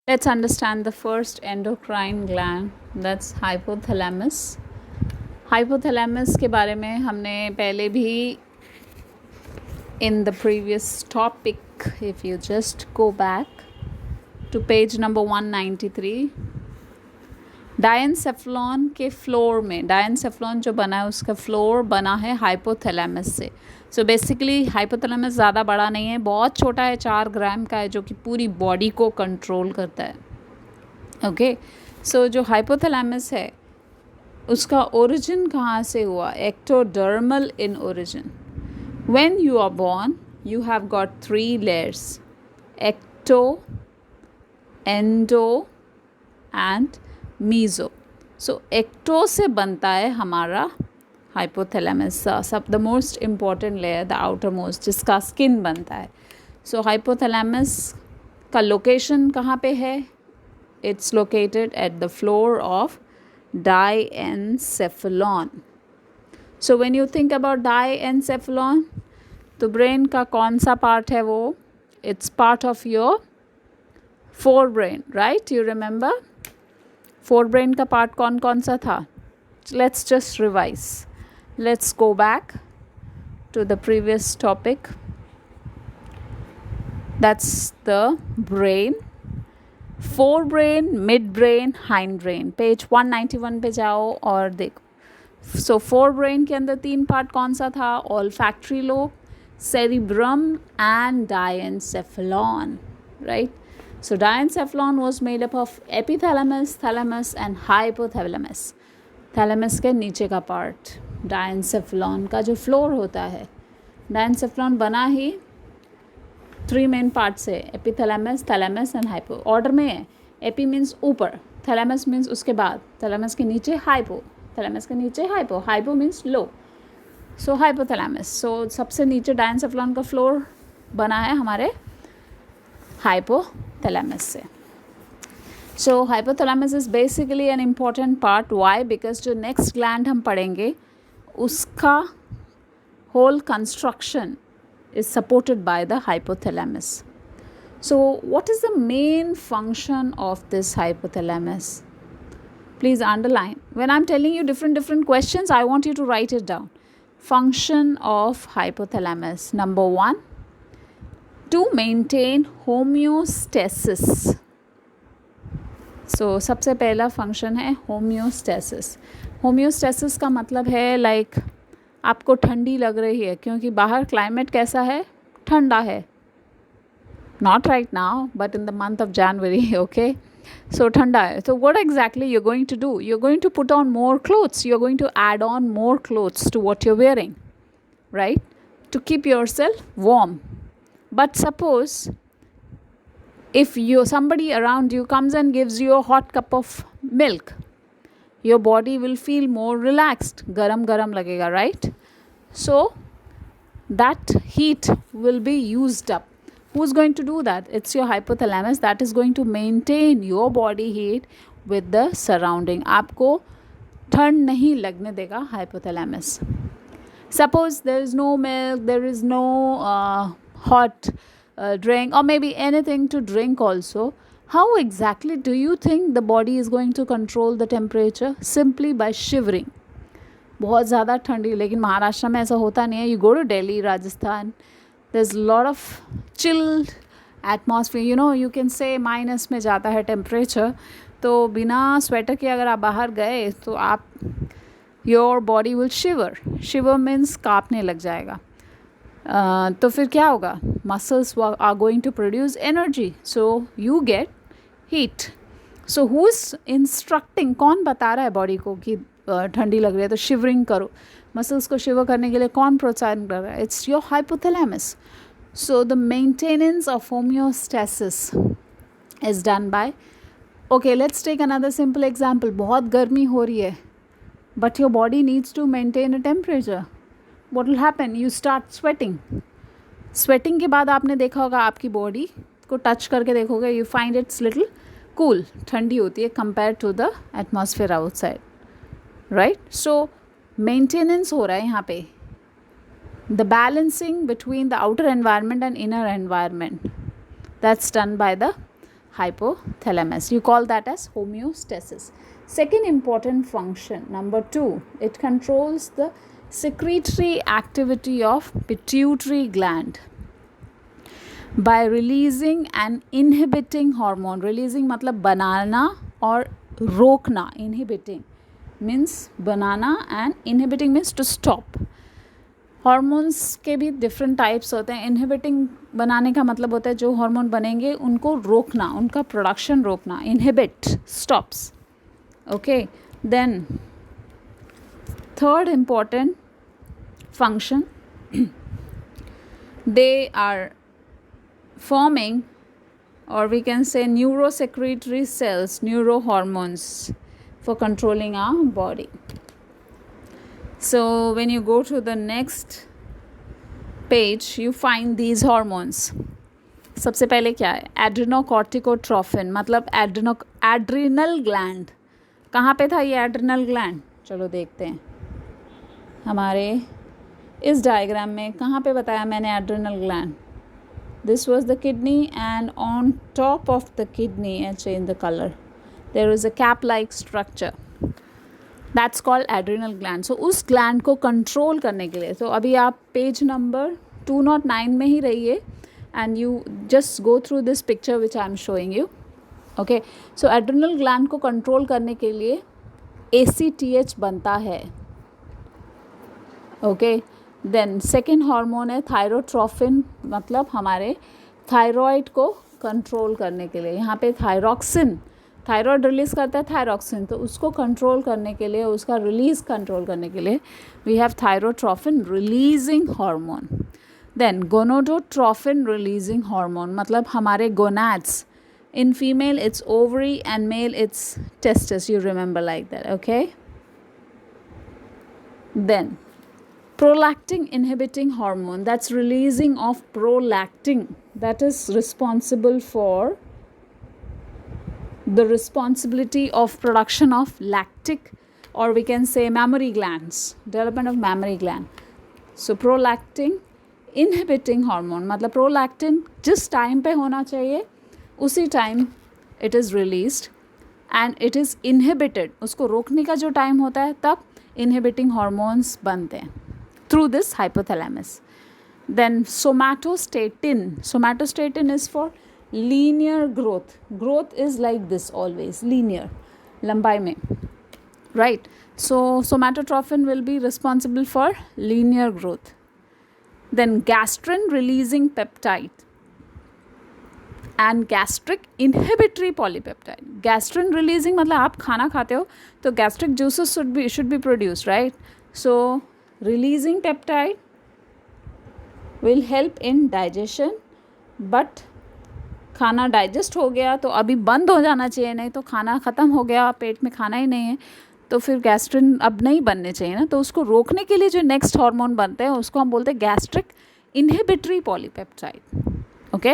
Let's understand the first endocrine gland, that's hypothalamus. Hypothalamus के बारे में हमने पहले भी in the previous topic, if you just go back to page number 193, diencephalon के floor में, डायनसेफ्लॉन जो बना है उसका फ्लोर बना है हाइपोथैलेमस से. सो बेसिकली हाइपोथैलेमस ज़्यादा बड़ा नहीं है, बहुत छोटा है, 4 ग्राम का है, जो कि पूरी बॉडी को कंट्रोल करता है. ओके, सो जो हाइपोथैलेमस है उसका ओरिजिन कहाँ से हुआ? Ectodermal in origin. When you are born you have got 3 layers, ecto, endo and meso. So ecto से बनता है हमारा हाइपोथैलेमस, सब the most important layer, the outer most, जिसका स्किन बनता है. सो हाइपोथैलेमस का लोकेशन कहाँ पे है? It's located at the floor of diencephalon. So when you think about diencephalon, तो ब्रेन का कौन सा पार्ट है वो? It's part of your forebrain, right? You remember forebrain का पार्ट कौन कौन सा था? Let's just revise. Let's go back to the previous topic. That's the brain, forebrain, midbrain, hindbrain. Page 191 पे जाओ और देखो. So fore brain के अंदर 3 पार्ट कौन सा था? Olfactory lobe, cerebrum and diencephalon, right? So diencephalon was made up of epithalamus, thalamus and hypothalamus. Thalamus के नीचे का पार्ट, डायनसेफलॉन का जो फ्लोर होता है. डायनसेफलॉन बना ही 3 मेन पार्ट से, epithalamus, thalamus and hypo. Order में है. एपी मीन्स ऊपर, थैलेमस मीन्स उसके बाद, थैलेमस के नीचे हाइपो, थैलेमस के नीचे हाइपो, हाइपो मीन्स लो. सो हाइपोथैलेमस. सो सबसे नीचे डायनसेफलॉन का फ्लोर बना है हमारे hypothalamus से. So hypothalamus is basically an important part. Why? Because जो next gland हम पढ़ेंगे उसका whole construction is supported by the hypothalamus. So what is the main function of this hypothalamus? Please underline. When I'm telling you different questions, I want you to write it down. Function of hypothalamus. Number 1, to maintain homeostasis. So सबसे पहला function है homeostasis. homeostasis का मतलब है like आपको ठंडी लग रही है क्योंकि बाहर क्लाइमेट कैसा है? ठंडा है. Not right now, but in the month of January, okay? So ठंडा है. So what exactly you're going to do? You're going to put on more clothes. You're going to add on more clothes to what you're wearing, right? To keep yourself warm. But suppose if somebody around you comes and gives you a hot cup of milk, your body will feel more relaxed. Garam garam lagega, right? So that heat will be used up. Who's going to do that? It's your hypothalamus that is going to maintain your body heat with the surrounding. आपको ठंड नहीं लगने देगा hypothalamus. Suppose there is no milk, there is no hot drink or maybe anything to drink also. How exactly do you think the body is going to control the temperature? Simply by shivering. बहुत ज़्यादा ठंडी, लेकिन महाराष्ट्र में ऐसा होता नहीं है. You go to Delhi, Rajasthan, there's a lot of chilled atmosphere. You know, you can say minus में जाता है टेम्परेचर. तो बिना स्वेटर के अगर आप बाहर गए तो आप your body will shiver. Shiver means काँपने लग जाएगा. तो फिर क्या होगा? Muscles are going to produce energy. So you get heat. So who's instructing? कौन बता रहा है बॉडी को कि ठंडी लग रही है तो शिवरिंग करो? मसल्स को शिवर करने के लिए कौन प्रोत्साहन कर रहा है? It's your hypothalamus. So the maintenance of homeostasis is done by, okay let's take another simple example. बहुत गर्मी हो रही है but your body needs to maintain a temperature. What will happen? You start sweating. Sweating के बाद आपने देखा होगा आपकी बॉडी को टच करके देखोगे, you find it's little cool, ठंडी होती है compared to the atmosphere outside, right? So maintenance हो रहा है यहाँ पे. The balancing between the outer environment and inner environment, that's done by the hypothalamus. You call that as homeostasis. Second important function, number 2, it controls the secretory activity of pituitary gland by releasing and inhibiting hormone. Releasing मतलब बनाना और रोकना. Inhibiting means banana and inhibiting means to stop. Hormones के भी different types होते हैं. Inhibiting बनाने का मतलब होता है जो हार्मोन बनेंगे उनको रोकना, उनका प्रोडक्शन रोकना. Inhibit stops. Okay, then third important function, they are forming, or we can say neurosecretory cells, neurohormones for controlling our body. So when you go to the next page, you find these hormones. सबसे पहले क्या है? एड्रेनोकॉर्टिकोट्रोफिन, मतलब adrenal gland. कहाँ पे था ये adrenal gland? चलो देखते हैं. हमारे इस डायग्राम में कहाँ पे बताया मैंने adrenal gland? This was the kidney, and on top of the kidney, I change the color, there is a cap-like structure. That's called adrenal gland. So उस gland को control करने के लिए, तो अभी आप पेज नंबर 209 में ही रहिए and you just go through this picture which I am showing you. Okay, so adrenal gland को control करने के लिए ACTH बनता है. Okay, देन सेकेंड हार्मोन है थायरोट्रोफिन, मतलब हमारे थायराइड को कंट्रोल करने के लिए. यहाँ पे थायरॉक्सिन, थायराइड रिलीज़ करता है थायरॉक्सिन, तो उसको कंट्रोल करने के लिए, उसका रिलीज़ कंट्रोल करने के लिए we have thyrotrophin releasing hormone. Then gonadotrophin releasing hormone, मतलब हमारे gonads. In female it's ovary and male it's testis, you remember like that. Okay, then prolactin inhibiting hormone, that's releasing of prolactin, that is responsible for the responsibility of production of lactic, or we can say mammary glands, development of mammary gland. So prolactin inhibiting hormone, मतलब prolactin जिस time पे होना चाहिए उसी time it is released and it is inhibited. उसको रोकने का जो टाइम होता है तब inhibiting hormones बनते हैं through this hypothalamus. Then somatostatin. Somatostatin is for linear growth. Growth is like this always, linear, लंबाई में, right? So somatotrophin will be responsible for linear growth. Then gastrin releasing peptide and gastric inhibitory polypeptide. Gastrin releasing मतलब आप खाना खाते हो तो gastric juices should be produced, right? So releasing peptide will help in digestion, but खाना digest हो गया तो अभी बंद हो जाना चाहिए, नहीं तो खाना ख़त्म हो गया, पेट में खाना ही नहीं है तो फिर गैस्ट्रिन अब नहीं बनने चाहिए ना. तो उसको रोकने के लिए जो नेक्स्ट हार्मोन बनते हैं उसको हम बोलते हैं gastric inhibitory polypeptide. Okay,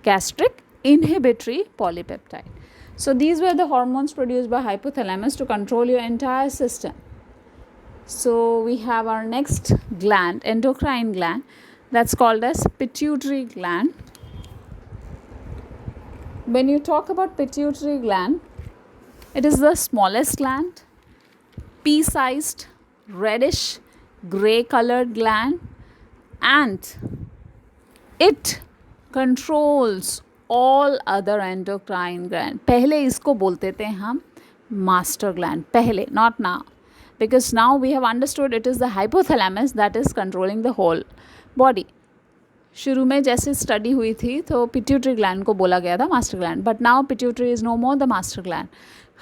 gastric inhibitory polypeptide. So these were the hormones produced by hypothalamus to control your entire system. So we have our next gland, endocrine gland, that's called as pituitary gland. When you talk about pituitary gland, it is the smallest gland, pea-sized, reddish, gray colored gland, and it controls all other endocrine gland. पहले इसको बोलते थे हम master gland, पहले, not now. Because now we have understood it is the hypothalamus that is controlling the whole body. शुरू में जैसे study हुई थी तो पिट्यूटरी ग्लैंड को बोला गया था master gland, but now pituitary is no more the master gland,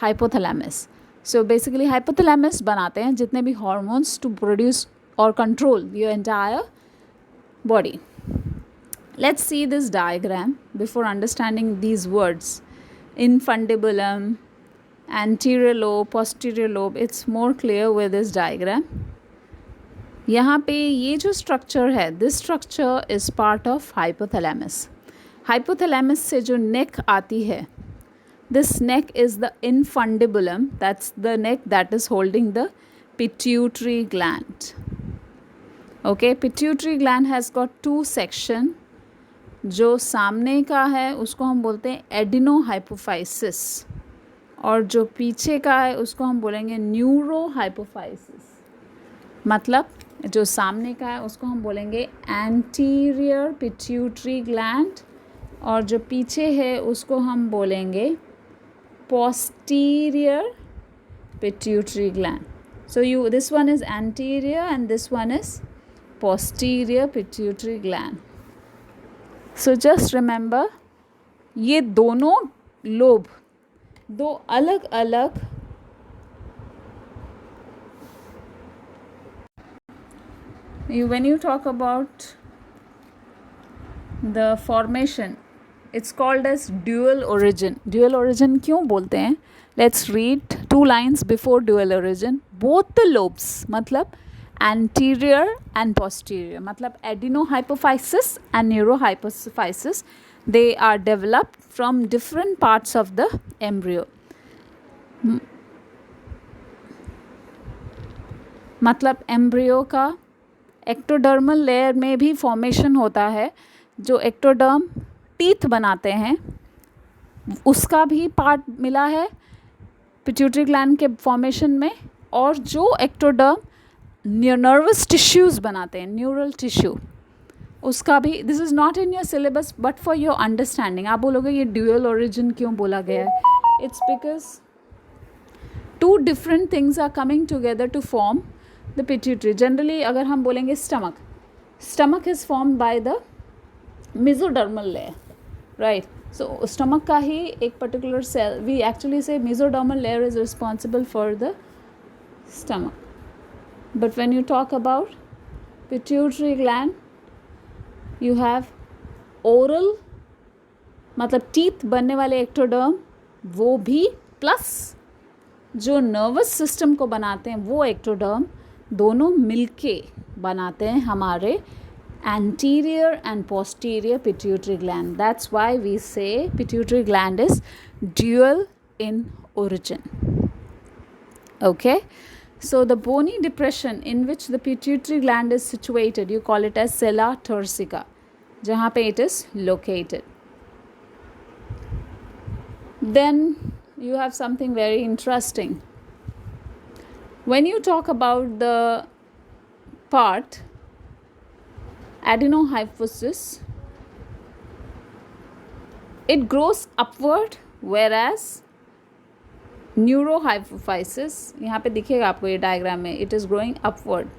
hypothalamus. So basically hypothalamus बनाते हैं जितने भी हार्मोन्स टू प्रोड्यूस और control your entire body. Let's see this diagram before understanding these words. Infundibulum, anterior lobe, posterior lobe, it's more clear with this diagram. यहाँ पे ये जो structure है, this structure is part of hypothalamus. Hypothalamus से जो नेक आती है, this neck is the infundibulum, that's the neck that is holding the pituitary gland. Okay, pituitary gland has got two section. जो सामने का है उसको हम बोलते हैं एडिनो हाइपोफाइसिस, और जो पीछे का है उसको हम बोलेंगे न्यूरो हाइपोफाइसिस। मतलब जो सामने का है उसको हम बोलेंगे एंटीरियर पिट्यूटरी ग्लैंड, और जो पीछे है उसको हम बोलेंगे posterior pituitary gland. So this one is anterior and this one is posterior pituitary gland. So just remember, ये दोनों लोब दो अलग अलग when you talk about the formation, it's called as dual origin. Dual origin क्यों बोलते हैं? Let's read 2 lines before dual origin. Both the lobes, मतलब anterior and posterior, मतलब adenohypophysis and neurohypophysis, they are developed from different parts of the embryo. मतलब embryo का ectodermal layer में भी formation होता है. जो एक्टोडर्म टीथ बनाते हैं उसका भी पार्ट मिला है पिट्यूटरी ग्लैंड के फॉर्मेशन में, और जो एक्टोडर्म नर्वस टिश्यूज़ बनाते हैं, न्यूरल टिश्यू, उसका भी. This is not in your syllabus but for your understanding. आप बोलोगे ये ड्यूअल ओरिजिन क्यों बोला गया है? It's because 2 different things are coming together to form the pituitary. Generally अगर हम बोलेंगे stomach is formed by the mesodermal layer, right? So stomach का ही एक particular cell, we actually say mesodermal layer is responsible for the stomach. But when you talk about pituitary gland, you have oral, मतलब teeth बनने वाले ectoderm, वो भी plus जो nervous system को बनाते हैं वो ectoderm, दोनों मिलके बनाते हैं हमारे anterior and posterior pituitary gland. That's why we say pituitary gland is dual in origin. Okay, so the bony depression in which the pituitary gland is situated, you call it as sella turcica, जहाँ पे it is located. Then you have something very interesting. When you talk about the part adenohypophysis, it grows upward, whereas neurohypophysis, यहाँ पे दिखेगा आपको ये diagram में, it is growing upward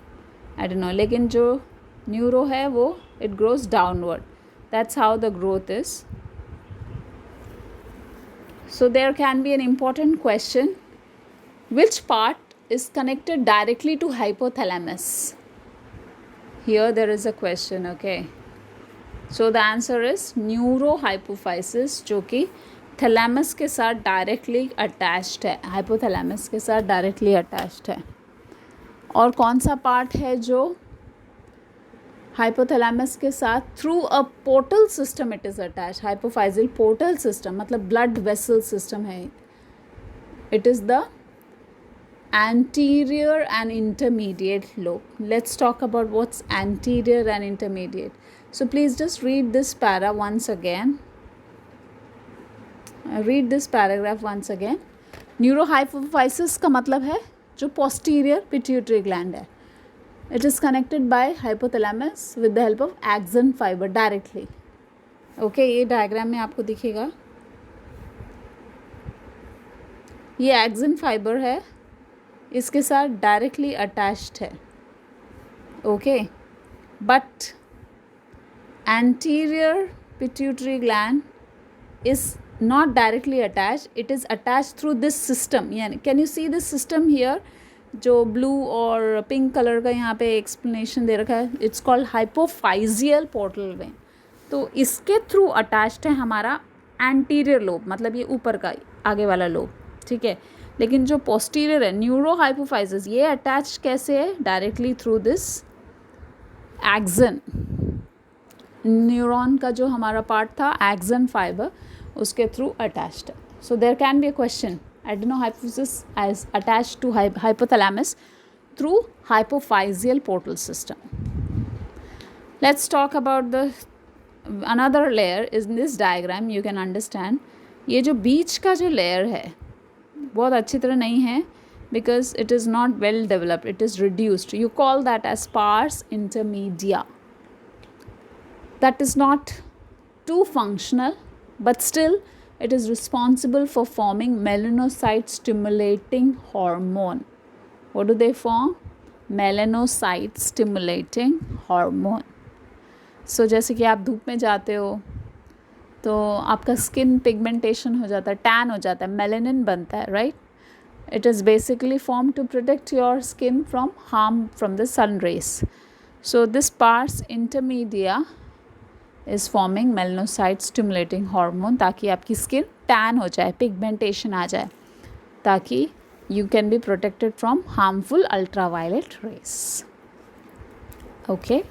adeno, लेकिन जो न्यूरो है वो it grows downward. That's how the growth is. So there can be an important question: which part is connected directly to hypothalamus? Here there is a question, okay? So the answer is neurohypophysis, जो कि thalamus के साथ directly attached है, hypothalamus के साथ directly attached है. और कौन सा पार्ट है जो हाइपोथैलेमस के साथ through a portal system it is attach? Hypophysial portal system मतलब ब्लड वेसल सिस्टम है. It is the anterior and intermediate lobe. Let's talk about what's anterior and intermediate. So please just read this para once again. Read this paragraph once again. Neurohypophysis का मतलब है जो posterior pituitary gland है. It is connected by hypothalamus with the help of axon fiber directly. Okay, ये diagram में आपको दिखेगा. ये axon fiber है, इसके साथ डायरेक्टली अटैच्ड है. Okay, but anterior pituitary gland is not directly attach, it is attach through this system. यानी can you see this system here, जो ब्लू और पिंक कलर का यहाँ पे एक्सप्लेनेशन दे रखा है, it's called hypophysial portal vein. तो इसके थ्रू अटैच्ड है हमारा एंटीरियर लोब, मतलब ये ऊपर का आगे वाला लोब, ठीक है. लेकिन जो पोस्टीरियर है न्यूरोहाइपोफाइसिस, ये अटैच कैसे है? Directly through this axon. Neuron का जो हमारा पार्ट था एक्सन फाइबर, उसके थ्रू अटैच्ड है. So there can be a question: adenohypophysis as attached to hypothalamus through hypophyseal portal system. Let's talk about the another layer is in this diagram you can understand, ये जो बीच का जो layer है बहुत अच्छी तरह नहीं है because it is not well developed, it is reduced. You call that as pars intermedia. That is not too functional, but still it is responsible for forming melanocyte stimulating hormone. What do they form? Melanocyte stimulating hormone. So जैसे कि आप धूप में जाते हो तो आपका skin pigmentation हो जाता है, टैन हो जाता है, मेलेनिन बनता है, right? It is basically formed to protect your skin from harm from the sun rays. So this pars intermedia is forming melanocyte stimulating hormone ताकि आपकी skin tan हो जाए, pigmentation आ जाए, ताकि you can be protected from harmful ultraviolet rays. Okay.